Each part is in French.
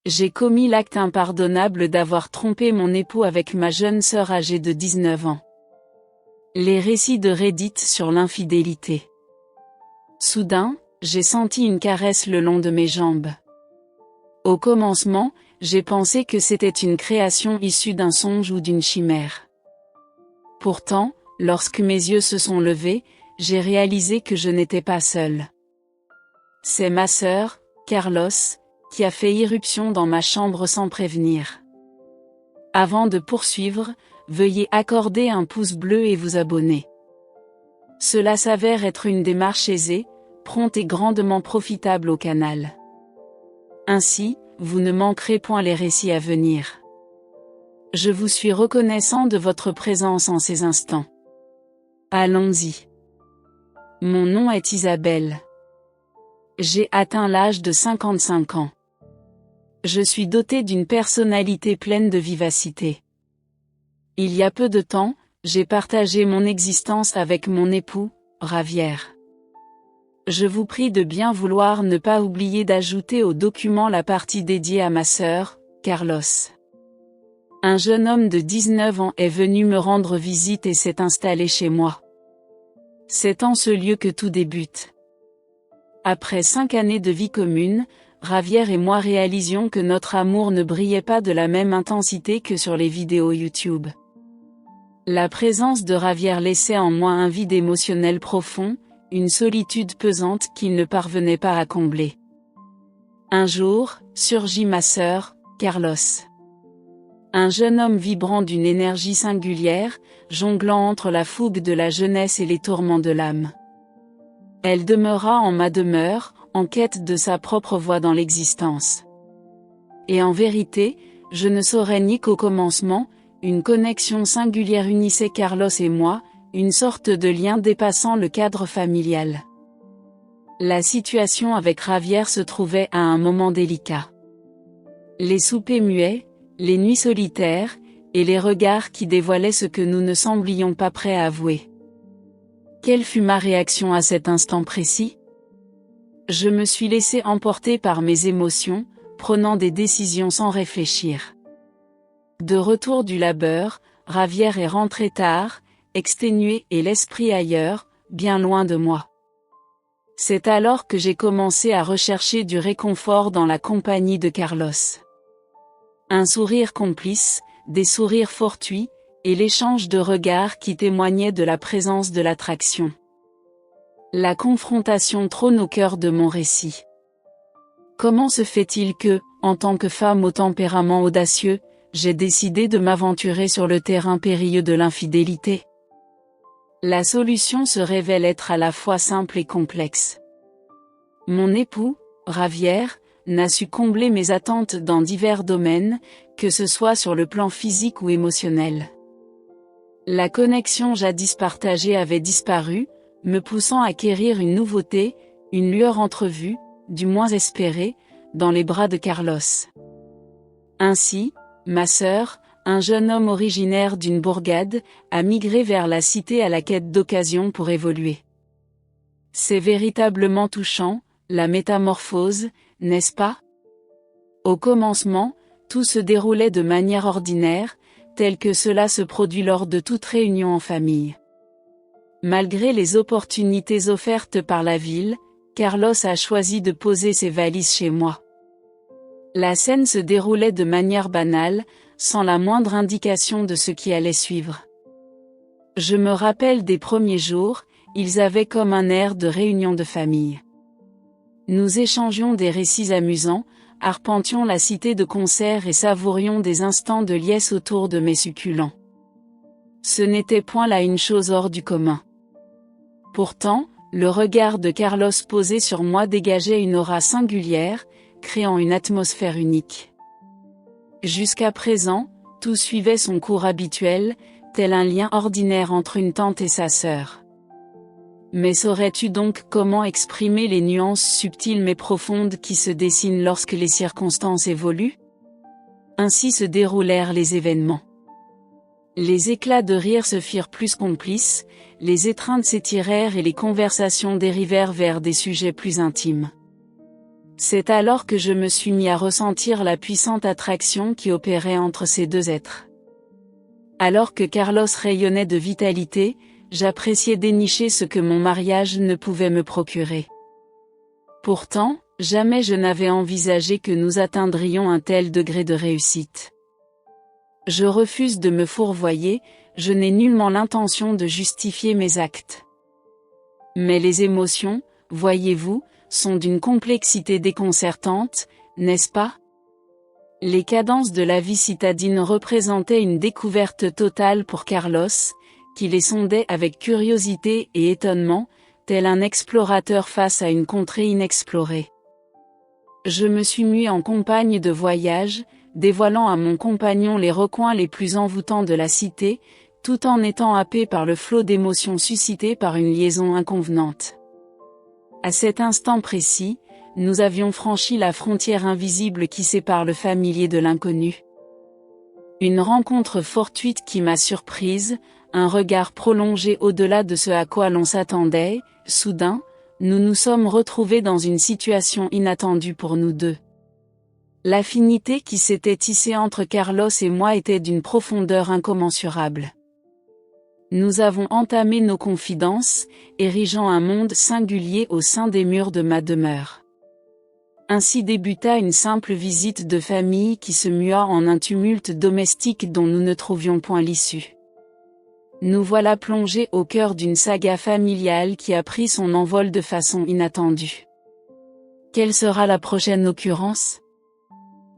J'ai commis l'acte impardonnable d'avoir trompé mon époux avec ma jeune sœur âgée de 19 ans. Les récits de Reddit sur l'infidélité. Soudain, j'ai senti une caresse le long de mes jambes. Au commencement, j'ai pensé que c'était une création issue d'un songe ou d'une chimère. Pourtant, lorsque mes yeux se sont levés, j'ai réalisé que je n'étais pas seule. C'est ma sœur, Carlos, qui a fait irruption dans ma chambre sans prévenir. Avant de poursuivre, veuillez accorder un pouce bleu et vous abonner. Cela s'avère être une démarche aisée, prompte et grandement profitable au canal. Ainsi, vous ne manquerez point les récits à venir. Je vous suis reconnaissant de votre présence en ces instants. Allons-y. Mon nom est Isabelle. J'ai atteint l'âge de 55 ans. Je suis dotée d'une personnalité pleine de vivacité. Il y a peu de temps, j'ai partagé mon existence avec mon époux, Javier. Je vous prie de bien vouloir ne pas oublier d'ajouter au document la partie dédiée à ma sœur, Carlos. Un jeune homme de 19 ans est venu me rendre visite et s'est installé chez moi. C'est en ce lieu que tout débute. Après 5 années de vie commune, Javier et moi réalisions que notre amour ne brillait pas de la même intensité que sur les vidéos YouTube. La présence de Javier laissait en moi un vide émotionnel profond, une solitude pesante qu'il ne parvenait pas à combler. Un jour, surgit ma sœur, Carlos. Un jeune homme vibrant d'une énergie singulière, jonglant entre la fougue de la jeunesse et les tourments de l'âme. Elle demeura en ma demeure, en quête de sa propre voie dans l'existence. Et en vérité, je ne saurais ni qu'au commencement, une connexion singulière unissait Carlos et moi, une sorte de lien dépassant le cadre familial. La situation avec Javier se trouvait à un moment délicat. Les soupers muets, les nuits solitaires, et les regards qui dévoilaient ce que nous ne semblions pas prêts à avouer. Quelle fut ma réaction à cet instant précis ? Je me suis laissé emporter par mes émotions, prenant des décisions sans réfléchir. De retour du labeur, Javier est rentré tard, exténué et l'esprit ailleurs, bien loin de moi. C'est alors que j'ai commencé à rechercher du réconfort dans la compagnie de Carlos. Un sourire complice, des sourires fortuits, et l'échange de regards qui témoignaient de la présence de l'attraction. La confrontation trône au cœur de mon récit. Comment se fait-il que, en tant que femme au tempérament audacieux, j'ai décidé de m'aventurer sur le terrain périlleux de l'infidélité ? La solution se révèle être à la fois simple et complexe. Mon époux, Javier, n'a su combler mes attentes dans divers domaines, que ce soit sur le plan physique ou émotionnel. La connexion jadis partagée avait disparu, me poussant à quérir une nouveauté, une lueur entrevue, du moins espérée, dans les bras de Carlos. Ainsi, ma sœur, un jeune homme originaire d'une bourgade, a migré vers la cité à la quête d'occasion pour évoluer. C'est véritablement touchant, la métamorphose, n'est-ce pas ? Au commencement, tout se déroulait de manière ordinaire, tel que cela se produit lors de toute réunion en famille. Malgré les opportunités offertes par la ville, Carlos a choisi de poser ses valises chez moi. La scène se déroulait de manière banale, sans la moindre indication de ce qui allait suivre. Je me rappelle des premiers jours, ils avaient comme un air de réunion de famille. Nous échangions des récits amusants, arpentions la cité de concert et savourions des instants de liesse autour de mes succulents. Ce n'était point là une chose hors du commun. Pourtant, le regard de Carlos posé sur moi dégageait une aura singulière, créant une atmosphère unique. Jusqu'à présent, tout suivait son cours habituel, tel un lien ordinaire entre une tante et sa sœur. Mais saurais-tu donc comment exprimer les nuances subtiles mais profondes qui se dessinent lorsque les circonstances évoluent ? Ainsi se déroulèrent les événements. Les éclats de rire se firent plus complices, les étreintes s'étirèrent et les conversations dérivèrent vers des sujets plus intimes. C'est alors que je me suis mis à ressentir la puissante attraction qui opérait entre ces deux êtres. Alors que Carlos rayonnait de vitalité, j'appréciais dénicher ce que mon mariage ne pouvait me procurer. Pourtant, jamais je n'avais envisagé que nous atteindrions un tel degré de réussite. Je refuse de me fourvoyer, je n'ai nullement l'intention de justifier mes actes. Mais les émotions, voyez-vous, sont d'une complexité déconcertante, n'est-ce pas? Les cadences de la vie citadine représentaient une découverte totale pour Carlos, qui les sondait avec curiosité et étonnement, tel un explorateur face à une contrée inexplorée. Je me suis mue en compagne de voyage, dévoilant à mon compagnon les recoins les plus envoûtants de la cité, tout en étant happé par le flot d'émotions suscitées par une liaison inconvenante. À cet instant précis, nous avions franchi la frontière invisible qui sépare le familier de l'inconnu. Une rencontre fortuite qui m'a surprise, un regard prolongé au-delà de ce à quoi l'on s'attendait, soudain, nous nous sommes retrouvés dans une situation inattendue pour nous deux. L'affinité qui s'était tissée entre Carlos et moi était d'une profondeur incommensurable. Nous avons entamé nos confidences, érigeant un monde singulier au sein des murs de ma demeure. Ainsi débuta une simple visite de famille qui se mua en un tumulte domestique dont nous ne trouvions point l'issue. Nous voilà plongés au cœur d'une saga familiale qui a pris son envol de façon inattendue. Quelle sera la prochaine occurrence?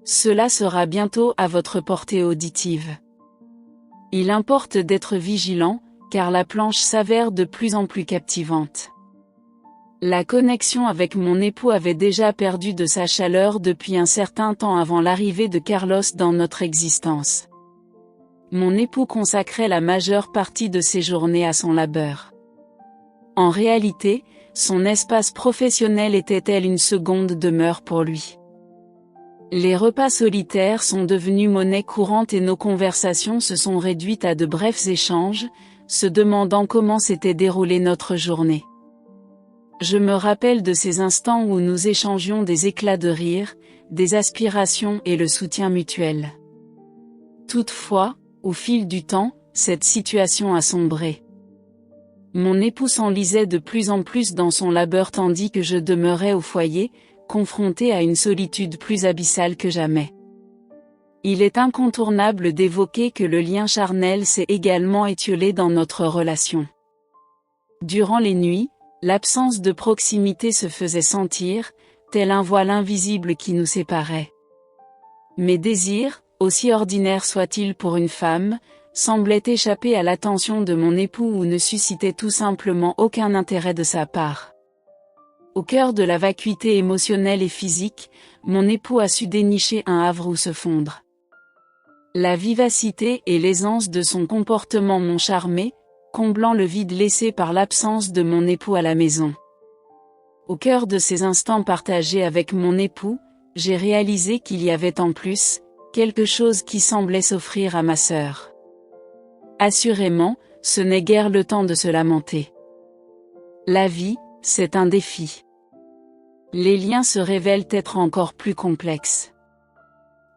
Cela sera bientôt à votre portée auditive. Il importe d'être vigilant, car la planche s'avère de plus en plus captivante. La connexion avec mon époux avait déjà perdu de sa chaleur depuis un certain temps avant l'arrivée de Carlos dans notre existence. Mon époux consacrait la majeure partie de ses journées à son labeur. En réalité, son espace professionnel était-elle une seconde demeure pour lui. Les repas solitaires sont devenus monnaie courante et nos conversations se sont réduites à de brefs échanges, se demandant comment s'était déroulée notre journée. Je me rappelle de ces instants où nous échangions des éclats de rire, des aspirations et le soutien mutuel. Toutefois, au fil du temps, cette situation a sombré. Mon époux s'enlisait de plus en plus dans son labeur tandis que je demeurais au foyer, confronté à une solitude plus abyssale que jamais. Il est incontournable d'évoquer que le lien charnel s'est également étiolé dans notre relation. Durant les nuits, l'absence de proximité se faisait sentir, tel un voile invisible qui nous séparait. Mes désirs, aussi ordinaires soient-ils pour une femme, semblaient échapper à l'attention de mon époux ou ne suscitaient tout simplement aucun intérêt de sa part. Au cœur de la vacuité émotionnelle et physique, mon époux a su dénicher un havre où se fondre. La vivacité et l'aisance de son comportement m'ont charmé, comblant le vide laissé par l'absence de mon époux à la maison. Au cœur de ces instants partagés avec mon époux, j'ai réalisé qu'il y avait en plus, quelque chose qui semblait s'offrir à ma sœur. Assurément, ce n'est guère le temps de se lamenter. La vie, c'est un défi. Les liens se révèlent être encore plus complexes.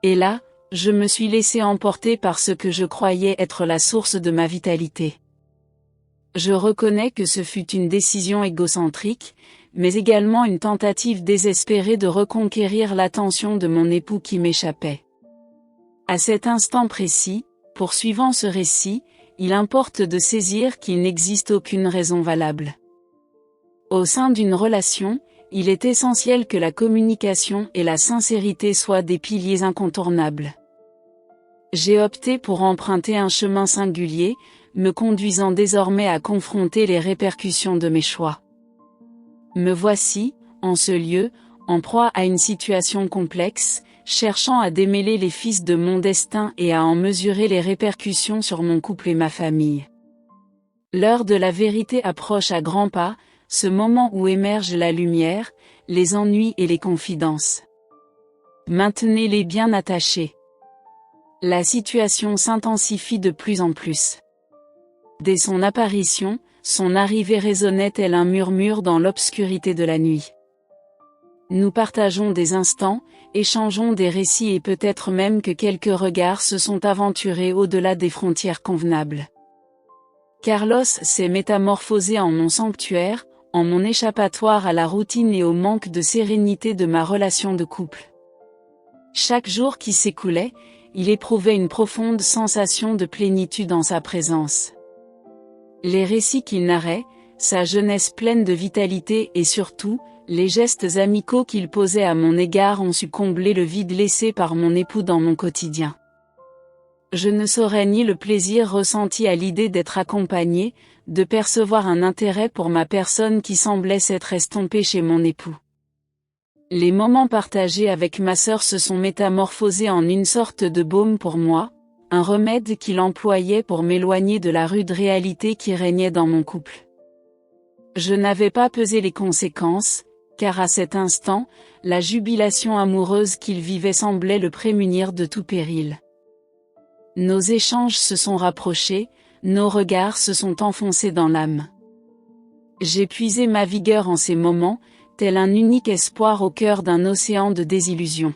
Et là, je me suis laissé emporter par ce que je croyais être la source de ma vitalité. Je reconnais que ce fut une décision égocentrique, mais également une tentative désespérée de reconquérir l'attention de mon époux qui m'échappait. À cet instant précis, poursuivant ce récit, il importe de saisir qu'il n'existe aucune raison valable. Au sein d'une relation, il est essentiel que la communication et la sincérité soient des piliers incontournables. J'ai opté pour emprunter un chemin singulier, me conduisant désormais à confronter les répercussions de mes choix. Me voici, en ce lieu, en proie à une situation complexe, cherchant à démêler les fils de mon destin et à en mesurer les répercussions sur mon couple et ma famille. L'heure de la vérité approche à grands pas, ce moment où émerge la lumière, les ennuis et les confidences. Maintenez-les bien attachés. La situation s'intensifie de plus en plus. Dès son apparition, son arrivée résonnait tel un murmure dans l'obscurité de la nuit. Nous partageons des instants, échangeons des récits et peut-être même que quelques regards se sont aventurés au-delà des frontières convenables. Carlos s'est métamorphosé en mon sanctuaire, en mon échappatoire à la routine et au manque de sérénité de ma relation de couple. Chaque jour qui s'écoulait, il éprouvait une profonde sensation de plénitude en sa présence. Les récits qu'il narrait, sa jeunesse pleine de vitalité et surtout, les gestes amicaux qu'il posait à mon égard ont su combler le vide laissé par mon époux dans mon quotidien. Je ne saurais nier le plaisir ressenti à l'idée d'être accompagné, de percevoir un intérêt pour ma personne qui semblait s'être estompé chez mon époux. Les moments partagés avec ma sœur se sont métamorphosés en une sorte de baume pour moi, un remède qu'il employait pour m'éloigner de la rude réalité qui régnait dans mon couple. Je n'avais pas pesé les conséquences, car à cet instant, la jubilation amoureuse qu'il vivait semblait le prémunir de tout péril. Nos échanges se sont rapprochés, nos regards se sont enfoncés dans l'âme. J'ai puisé ma vigueur en ces moments, tel un unique espoir au cœur d'un océan de désillusions.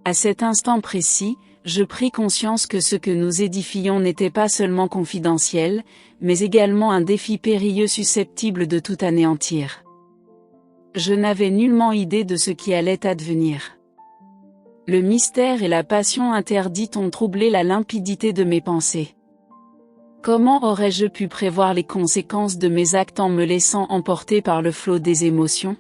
À cet instant précis, je pris conscience que ce que nous édifions n'était pas seulement confidentiel, mais également un défi périlleux susceptible de tout anéantir. Je n'avais nullement idée de ce qui allait advenir. Le mystère et la passion interdite ont troublé la limpidité de mes pensées. Comment aurais-je pu prévoir les conséquences de mes actes en me laissant emporter par le flot des émotions?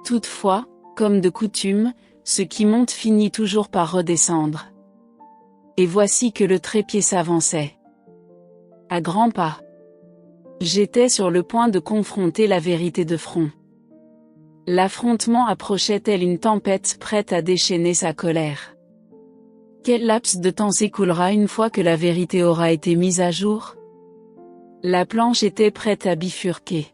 Toutefois, comme de coutume, ce qui monte finit toujours par redescendre. Et voici que le trépied s'avançait. À grands pas. J'étais sur le point de confronter la vérité de front. L'affrontement approchait tel une tempête prête à déchaîner sa colère. Quel laps de temps s'écoulera une fois que la vérité aura été mise à jour? La planche était prête à bifurquer.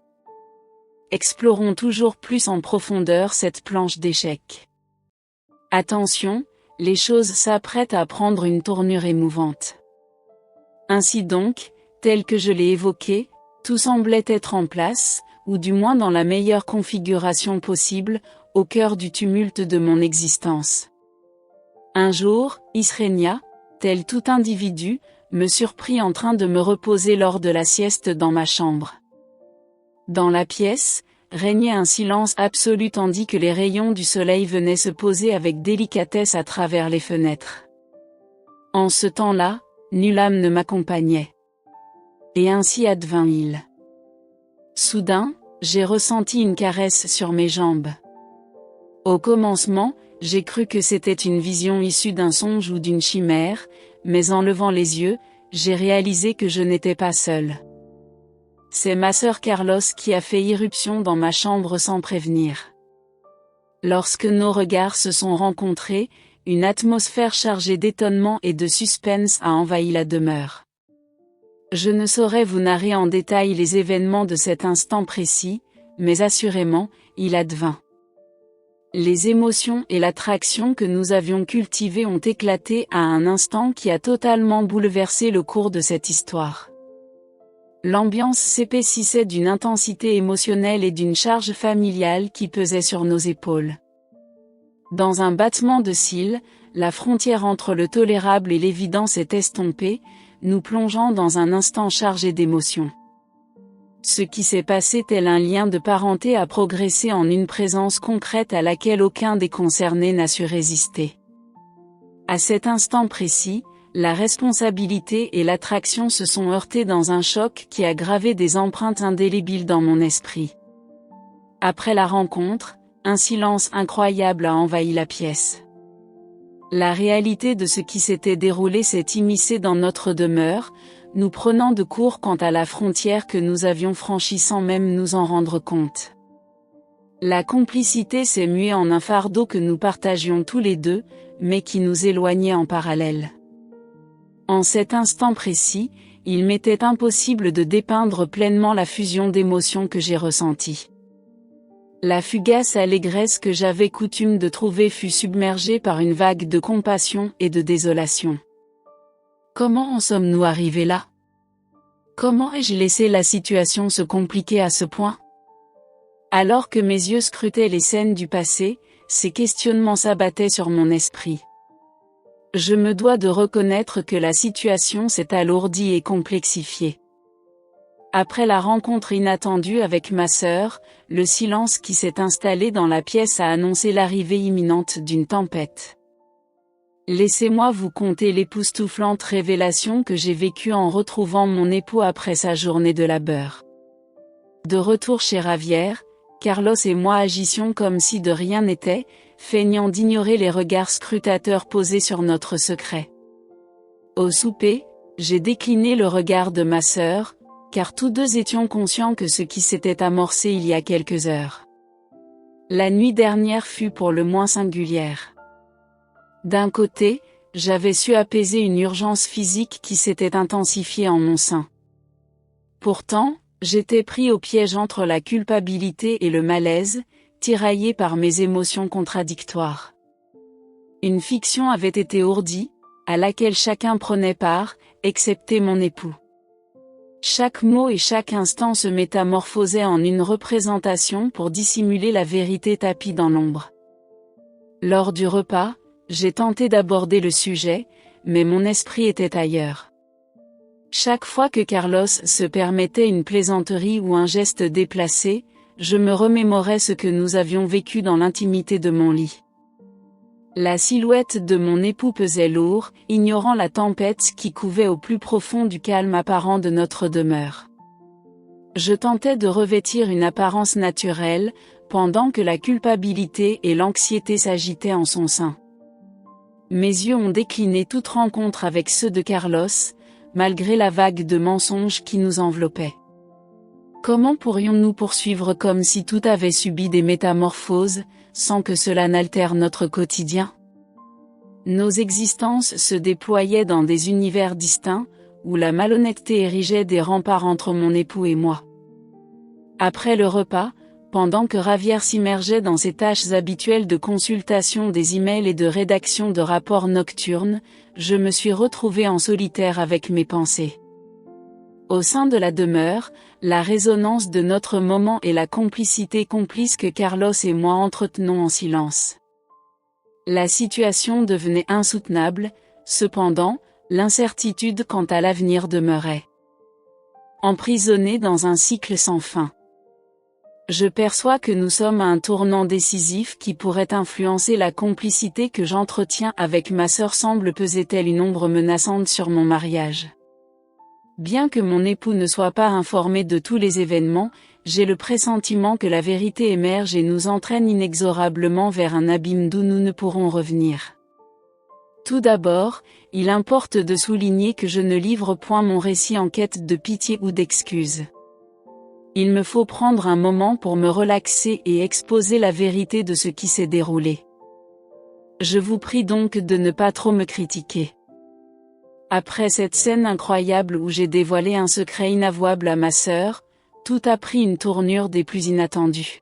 Explorons toujours plus en profondeur cette planche d'échecs. Attention, les choses s'apprêtent à prendre une tournure émouvante. Ainsi donc, tel que je l'ai évoqué, tout semblait être en place, ou du moins dans la meilleure configuration possible, au cœur du tumulte de mon existence. Un jour, Isrenia, tel tout individu, me surprit en train de me reposer lors de la sieste dans ma chambre. Dans la pièce, régnait un silence absolu tandis que les rayons du soleil venaient se poser avec délicatesse à travers les fenêtres. En ce temps-là, nulle âme ne m'accompagnait. Et ainsi advint-il. Soudain, j'ai ressenti une caresse sur mes jambes. Au commencement, j'ai cru que c'était une vision issue d'un songe ou d'une chimère, mais en levant les yeux, j'ai réalisé que je n'étais pas seule. C'est ma sœur Carlos qui a fait irruption dans ma chambre sans prévenir. Lorsque nos regards se sont rencontrés, une atmosphère chargée d'étonnement et de suspense a envahi la demeure. Je ne saurais vous narrer en détail les événements de cet instant précis, mais assurément, il advint. Les émotions et l'attraction que nous avions cultivées ont éclaté à un instant qui a totalement bouleversé le cours de cette histoire. L'ambiance s'épaississait d'une intensité émotionnelle et d'une charge familiale qui pesait sur nos épaules. Dans un battement de cils, la frontière entre le tolérable et l'évident s'est estompée, nous plongeant dans un instant chargé d'émotions. Ce qui s'est passé tel un lien de parenté a progressé en une présence concrète à laquelle aucun des concernés n'a su résister. À cet instant précis, la responsabilité et l'attraction se sont heurtées dans un choc qui a gravé des empreintes indélébiles dans mon esprit. Après la rencontre, un silence incroyable a envahi la pièce. La réalité de ce qui s'était déroulé s'est immiscée dans notre demeure, nous prenant de court quant à la frontière que nous avions franchie sans même nous en rendre compte. La complicité s'est muée en un fardeau que nous partagions tous les deux, mais qui nous éloignait en parallèle. En cet instant précis, il m'était impossible de dépeindre pleinement la fusion d'émotions que j'ai ressentie. La fugace allégresse que j'avais coutume de trouver fut submergée par une vague de compassion et de désolation. Comment en sommes-nous arrivés là? Comment ai-je laissé la situation se compliquer à ce point? Alors que mes yeux scrutaient les scènes du passé, ces questionnements s'abattaient sur mon esprit. Je me dois de reconnaître que la situation s'est alourdie et complexifiée. Après la rencontre inattendue avec ma sœur, le silence qui s'est installé dans la pièce a annoncé l'arrivée imminente d'une tempête. Laissez-moi vous conter l'époustouflante révélation que j'ai vécue en retrouvant mon époux après sa journée de labeur. De retour chez Javier, Carlos et moi agissions comme si de rien n'était, feignant d'ignorer les regards scrutateurs posés sur notre secret. Au souper, j'ai décliné le regard de ma sœur, car tous deux étions conscients que ce qui s'était amorcé il y a quelques heures. La nuit dernière fut pour le moins singulière. D'un côté, j'avais su apaiser une urgence physique qui s'était intensifiée en mon sein. Pourtant, j'étais pris au piège entre la culpabilité et le malaise, tiraillé par mes émotions contradictoires. Une fiction avait été ourdie, à laquelle chacun prenait part, excepté mon époux. Chaque mot et chaque instant se métamorphosait en une représentation pour dissimuler la vérité tapie dans l'ombre. Lors du repas, j'ai tenté d'aborder le sujet, mais mon esprit était ailleurs. Chaque fois que Carlos se permettait une plaisanterie ou un geste déplacé, je me remémorais ce que nous avions vécu dans l'intimité de mon lit. La silhouette de mon époux pesait lourd, ignorant la tempête qui couvait au plus profond du calme apparent de notre demeure. Je tentais de revêtir une apparence naturelle, pendant que la culpabilité et l'anxiété s'agitaient en son sein. Mes yeux ont décliné toute rencontre avec ceux de Carlos, malgré la vague de mensonges qui nous enveloppait. Comment pourrions-nous poursuivre comme si tout avait subi des métamorphoses, sans que cela n'altère notre quotidien? Nos existences se déployaient dans des univers distincts, où la malhonnêteté érigeait des remparts entre mon époux et moi. Après le repas, pendant que Javier s'immergeait dans ses tâches habituelles de consultation des emails et de rédaction de rapports nocturnes, je me suis retrouvée en solitaire avec mes pensées. Au sein de la demeure, la résonance de notre moment et la complicité complice que Carlos et moi entretenons en silence. La situation devenait insoutenable, cependant, l'incertitude quant à l'avenir demeurait. Emprisonnés dans un cycle sans fin. Je perçois que nous sommes à un tournant décisif qui pourrait influencer la complicité que j'entretiens avec ma sœur, semble peser telle une ombre menaçante sur mon mariage. Bien que mon époux ne soit pas informé de tous les événements, j'ai le pressentiment que la vérité émerge et nous entraîne inexorablement vers un abîme d'où nous ne pourrons revenir. Tout d'abord, il importe de souligner que je ne livre point mon récit en quête de pitié ou d'excuses. Il me faut prendre un moment pour me relaxer et exposer la vérité de ce qui s'est déroulé. Je vous prie donc de ne pas trop me critiquer. Après cette scène incroyable où j'ai dévoilé un secret inavouable à ma sœur, tout a pris une tournure des plus inattendues.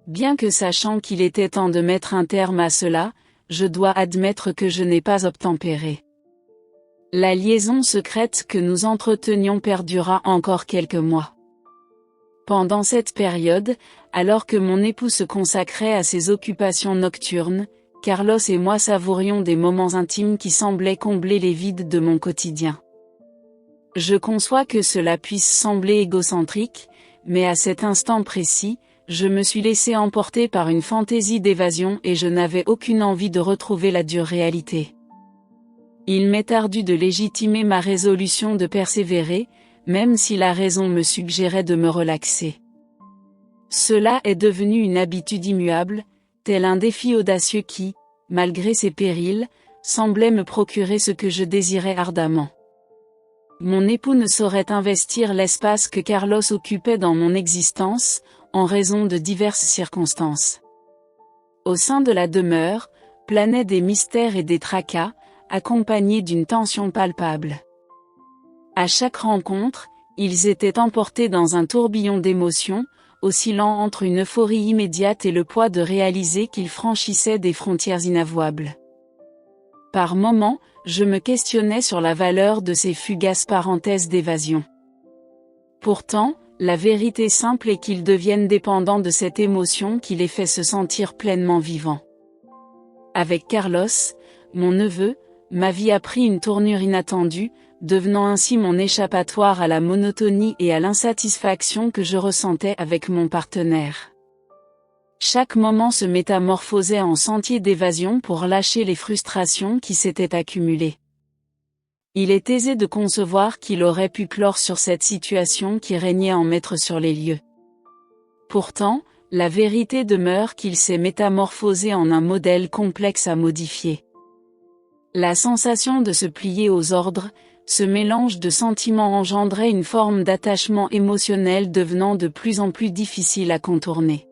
Bien que sachant qu'il était temps de mettre un terme à cela, je dois admettre que je n'ai pas obtempéré. La liaison secrète que nous entretenions perdura encore quelques mois. Pendant cette période, alors que mon époux se consacrait à ses occupations nocturnes, Carlos et moi savourions des moments intimes qui semblaient combler les vides de mon quotidien. Je conçois que cela puisse sembler égocentrique, mais à cet instant précis, je me suis laissé emporter par une fantaisie d'évasion et je n'avais aucune envie de retrouver la dure réalité. Il m'est ardu de légitimer ma résolution de persévérer, même si la raison me suggérait de me relaxer. Cela est devenu une habitude immuable, tel un défi audacieux qui, malgré ses périls, semblait me procurer ce que je désirais ardemment. Mon époux ne saurait investir l'espace que Carlos occupait dans mon existence, en raison de diverses circonstances. Au sein de la demeure, planaient des mystères et des tracas, accompagnés d'une tension palpable. À chaque rencontre, ils étaient emportés dans un tourbillon d'émotions, oscillant entre une euphorie immédiate et le poids de réaliser qu'ils franchissaient des frontières inavouables. Par moments, je me questionnais sur la valeur de ces fugaces parenthèses d'évasion. Pourtant, la vérité simple est qu'ils deviennent dépendants de cette émotion qui les fait se sentir pleinement vivants. Avec Carlos, mon neveu, ma vie a pris une tournure inattendue, devenant ainsi mon échappatoire à la monotonie et à l'insatisfaction que je ressentais avec mon partenaire. Chaque moment se métamorphosait en sentier d'évasion pour lâcher les frustrations qui s'étaient accumulées. Il est aisé de concevoir qu'il aurait pu clore sur cette situation qui régnait en maître sur les lieux. Pourtant, la vérité demeure qu'il s'est métamorphosé en un modèle complexe à modifier. La sensation de se plier aux ordres, ce mélange de sentiments engendrait une forme d'attachement émotionnel devenant de plus en plus difficile à contourner.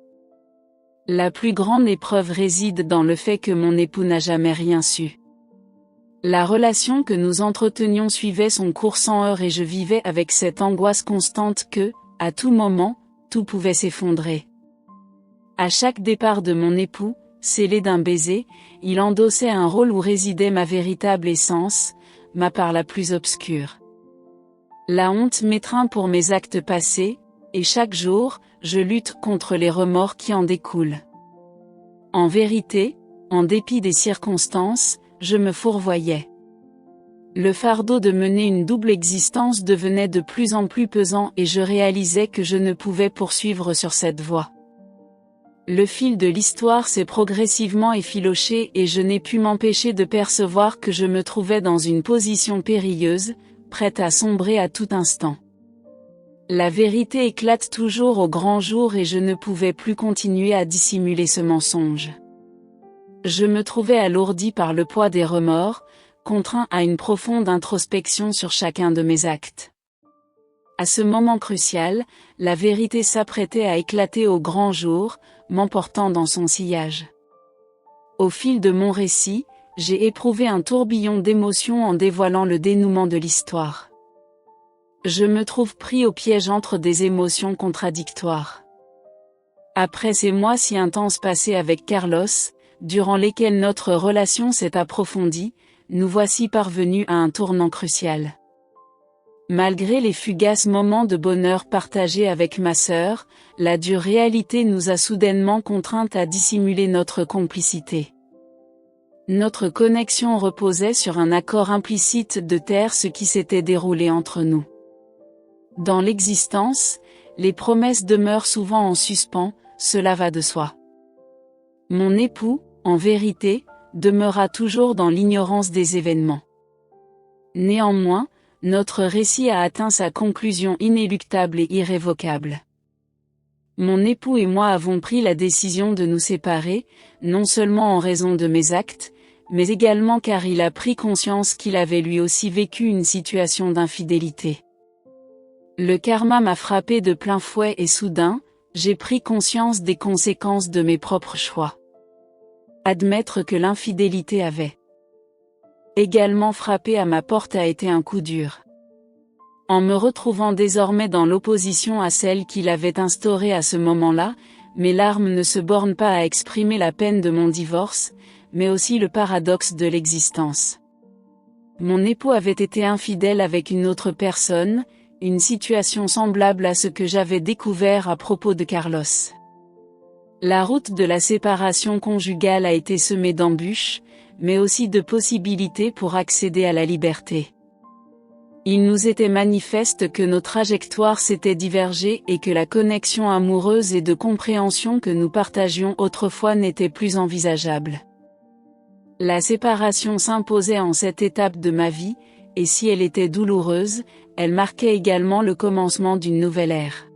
La plus grande épreuve réside dans le fait que mon époux n'a jamais rien su. La relation que nous entretenions suivait son cours sans heurts et je vivais avec cette angoisse constante que, à tout moment, tout pouvait s'effondrer. À chaque départ de mon époux, scellé d'un baiser, il endossait un rôle où résidait ma véritable essence, ma part la plus obscure. La honte m'étreint pour mes actes passés, et chaque jour, je lutte contre les remords qui en découlent. En vérité, en dépit des circonstances, je me fourvoyais. Le fardeau de mener une double existence devenait de plus en plus pesant et je réalisais que je ne pouvais poursuivre sur cette voie. Le fil de l'histoire s'est progressivement effiloché et je n'ai pu m'empêcher de percevoir que je me trouvais dans une position périlleuse, prête à sombrer à tout instant. La vérité éclate toujours au grand jour et je ne pouvais plus continuer à dissimuler ce mensonge. Je me trouvais alourdi par le poids des remords, contraint à une profonde introspection sur chacun de mes actes. À ce moment crucial, la vérité s'apprêtait à éclater au grand jour, m'emportant dans son sillage. Au fil de mon récit, j'ai éprouvé un tourbillon d'émotions en dévoilant le dénouement de l'histoire. Je me trouve pris au piège entre des émotions contradictoires. Après ces mois si intenses passés avec Carlos, durant lesquels notre relation s'est approfondie, nous voici parvenus à un tournant crucial. Malgré les fugaces moments de bonheur partagés avec ma sœur, la dure réalité nous a soudainement contraintes à dissimuler notre complicité. Notre connexion reposait sur un accord implicite de taire ce qui s'était déroulé entre nous. Dans l'existence, les promesses demeurent souvent en suspens, cela va de soi. Mon époux, en vérité, demeura toujours dans l'ignorance des événements. Néanmoins, notre récit a atteint sa conclusion inéluctable et irrévocable. Mon époux et moi avons pris la décision de nous séparer, non seulement en raison de mes actes, mais également car il a pris conscience qu'il avait lui aussi vécu une situation d'infidélité. Le karma m'a frappé de plein fouet et soudain, j'ai pris conscience des conséquences de mes propres choix. Admettre que l'infidélité avait également frappé à ma porte a été un coup dur. En me retrouvant désormais dans l'opposition à celle qu'il avait instaurée à ce moment-là, mes larmes ne se bornent pas à exprimer la peine de mon divorce, mais aussi le paradoxe de l'existence. Mon époux avait été infidèle avec une autre personne, une situation semblable à ce que j'avais découvert à propos de Carlos. La route de la séparation conjugale a été semée d'embûches, mais aussi de possibilités pour accéder à la liberté. Il nous était manifeste que nos trajectoires s'étaient divergées et que la connexion amoureuse et de compréhension que nous partagions autrefois n'était plus envisageable. La séparation s'imposait en cette étape de ma vie, et si elle était douloureuse, elle marquait également le commencement d'une nouvelle ère.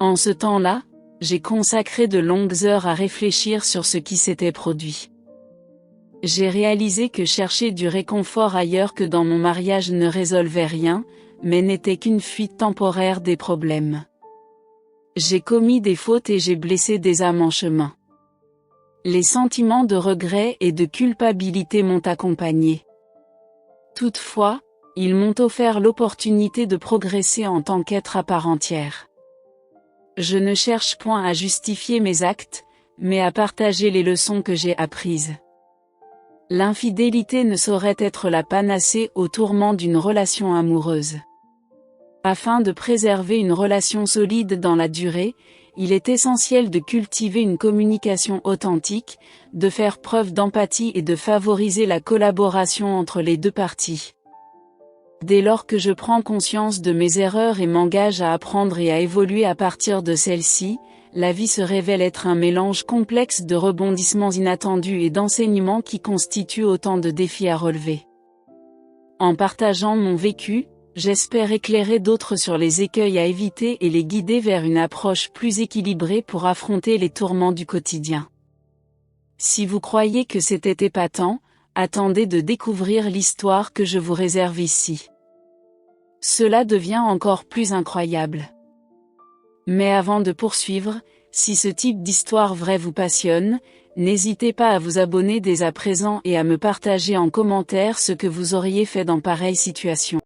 En ce temps-là, j'ai consacré de longues heures à réfléchir sur ce qui s'était produit. J'ai réalisé que chercher du réconfort ailleurs que dans mon mariage ne résolvait rien, mais n'était qu'une fuite temporaire des problèmes. J'ai commis des fautes et j'ai blessé des âmes en chemin. Les sentiments de regret et de culpabilité m'ont accompagné. Toutefois, ils m'ont offert l'opportunité de progresser en tant qu'être à part entière. Je ne cherche point à justifier mes actes, mais à partager les leçons que j'ai apprises. L'infidélité ne saurait être la panacée aux tourments d'une relation amoureuse. Afin de préserver une relation solide dans la durée, il est essentiel de cultiver une communication authentique, de faire preuve d'empathie et de favoriser la collaboration entre les deux parties. Dès lors que je prends conscience de mes erreurs et m'engage à apprendre et à évoluer à partir de celles-ci, la vie se révèle être un mélange complexe de rebondissements inattendus et d'enseignements qui constituent autant de défis à relever. En partageant mon vécu, j'espère éclairer d'autres sur les écueils à éviter et les guider vers une approche plus équilibrée pour affronter les tourments du quotidien. Si vous croyez que c'était épatant, attendez de découvrir l'histoire que je vous réserve ici. Cela devient encore plus incroyable. Mais avant de poursuivre, si ce type d'histoire vraie vous passionne, n'hésitez pas à vous abonner dès à présent et à me partager en commentaire ce que vous auriez fait dans pareille situation.